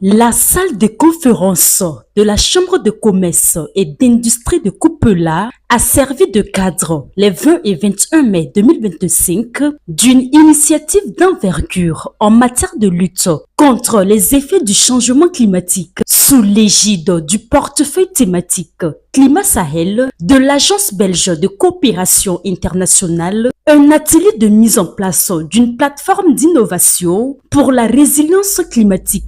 La salle de conférence de la Chambre de commerce et d'industrie de Coupela a servi de cadre les 20 et 21 mai 2025 d'une initiative d'envergure en matière de lutte contre les effets du changement climatique sous l'égide du portefeuille thématique Climat Sahel de l'Agence belge de coopération internationale, un atelier de mise en place d'une plateforme d'innovation pour la résilience climatique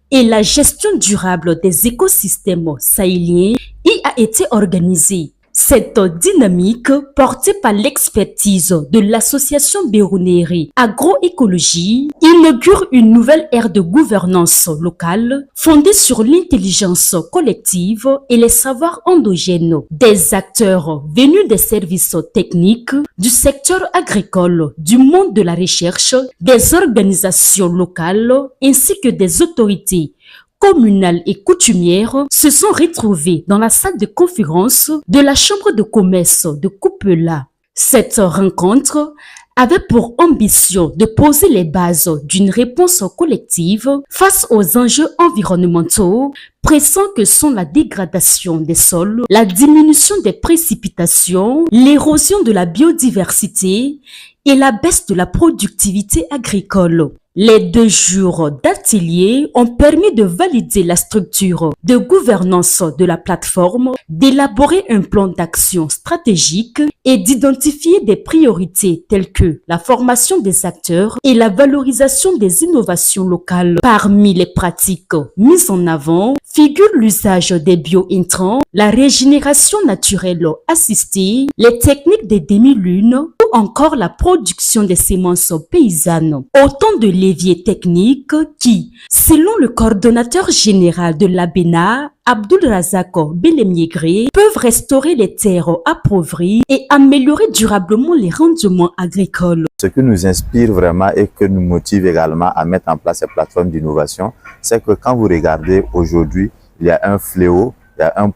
et la gestion durable des écosystèmes sahéliens y a été organisée. Cette dynamique, portée par l'expertise de l'association Bérounéré Agroécologie, inaugure une nouvelle ère de gouvernance locale fondée sur l'intelligence collective et les savoirs endogènes des acteurs venus des services techniques, du secteur agricole, du monde de la recherche, des organisations locales ainsi que des autorités communales et coutumières se sont retrouvées dans la salle de conférence de la Chambre de commerce de Coupela. Cette rencontre avait pour ambition de poser les bases d'une réponse collective face aux enjeux environnementaux pressants que sont la dégradation des sols, la diminution des précipitations, l'érosion de la biodiversité et la baisse de la productivité agricole. Les 2 jours d'atelier ont permis de valider la structure de gouvernance de la plateforme, d'élaborer un plan d'action stratégique et d'identifier des priorités telles que la formation des acteurs et la valorisation des innovations locales. Parmi les pratiques mises en avant figure l'usage des bio-intrants, la régénération naturelle assistée, les techniques des demi-lunes ou encore la production des semences paysannes. Autant de leviers techniques qui, selon le coordonnateur général de l'ABENA, Abdul Razak Belemiégré, peuvent restaurer les terres appauvries et améliorer durablement les rendements agricoles. Ce qui nous inspire vraiment et que nous motive également à mettre en place ces plateformes d'innovation, c'est que quand vous regardez aujourd'hui, il y a un fléau, il y a une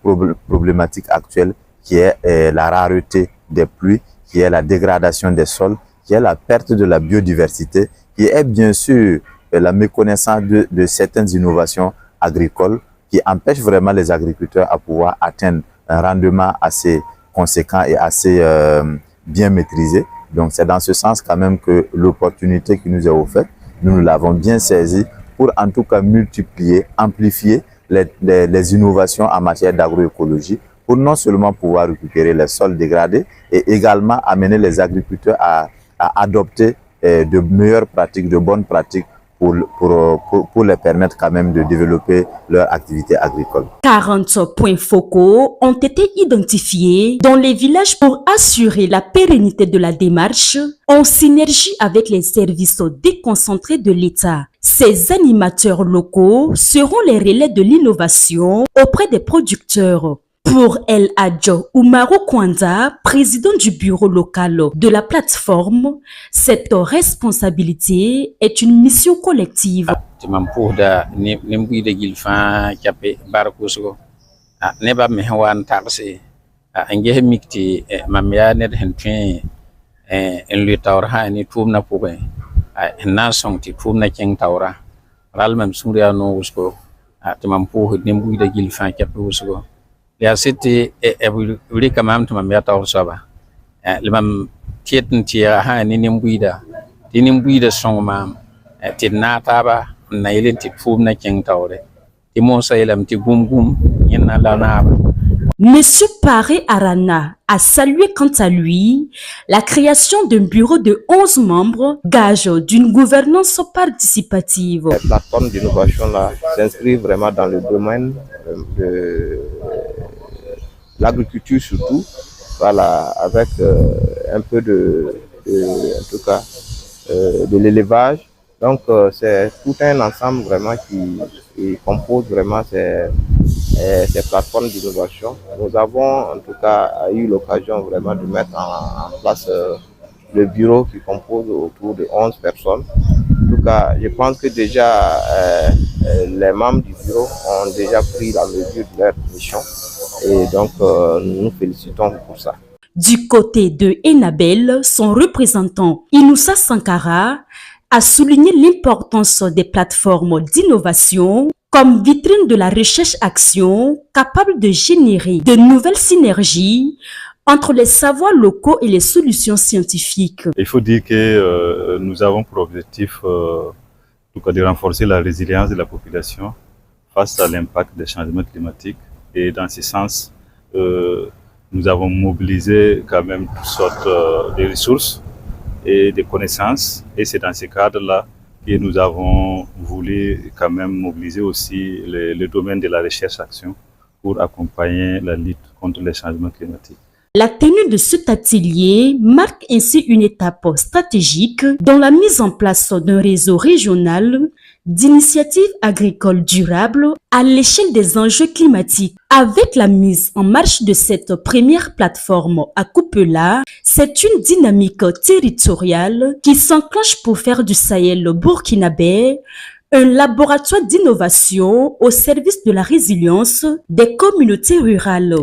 problématique actuelle qui est la rareté des pluies, qui est la dégradation des sols, qui est la perte de la biodiversité, qui est bien sûr la méconnaissance de certaines innovations agricoles qui empêchent vraiment les agriculteurs à pouvoir atteindre un rendement assez conséquent et assez bien maîtrisé. Donc c'est dans ce sens quand même que l'opportunité qui nous est offerte, nous l'avons bien saisie pour en tout cas multiplier, amplifier les innovations en matière d'agroécologie pour non seulement pouvoir récupérer les sols dégradés et également amener les agriculteurs à adopter de meilleures pratiques, de bonnes pratiques pour les permettre quand même de développer leur activité agricole. 40 points focaux ont été identifiés dans les villages pour assurer la pérennité de la démarche en synergie avec les services déconcentrés de l'État. Ces animateurs locaux seront les relais de l'innovation auprès des producteurs. Pour El Hadjo Oumarou Kwanda, président du bureau local de la plateforme, cette responsabilité est une mission collective. Ya siti wuri kamam to mamya ta usaba limam tietin tia ha ni nimbuida songma tinna taba na yelin ti fum na king tawre ti mo sayelam ti gum yena lanaba. Monsieur Paré Arana a salué quant à lui la création d'un bureau de 11 membres, gage d'une gouvernance participative. La plateforme d'innovation là s'inscrit vraiment dans le domaine de l'agriculture surtout, voilà, avec un peu en tout cas, de l'élevage. Donc c'est tout un ensemble vraiment qui compose vraiment ces plateformes d'innovation. Nous avons en tout cas eu l'occasion vraiment de mettre en place le bureau qui compose autour de 11 personnes. En tout cas, je pense que déjà les membres du bureau ont déjà pris la mesure de leur mission et donc nous nous félicitons pour ça. Du côté de Enabel, son représentant Inoussa Sankara a souligné l'importance des plateformes d'innovation comme vitrine de la recherche-action capable de générer de nouvelles synergies entre les savoirs locaux et les solutions scientifiques. Il faut dire que nous avons pour objectif de renforcer la résilience de la population face à l'impact des changements climatiques. Et dans ce sens, nous avons mobilisé quand même toutes sortes de ressources et de connaissances. Et c'est dans ce cadre-là que nous avons voulu quand même mobiliser aussi le domaine de la recherche-action pour accompagner la lutte contre les changements climatiques. La tenue de cet atelier marque ainsi une étape stratégique dans la mise en place d'un réseau régional d'initiatives agricoles durables à l'échelle des enjeux climatiques. Avec la mise en marche de cette première plateforme à Kupela, c'est une dynamique territoriale qui s'enclenche pour faire du Sahel burkinabé un laboratoire d'innovation au service de la résilience des communautés rurales.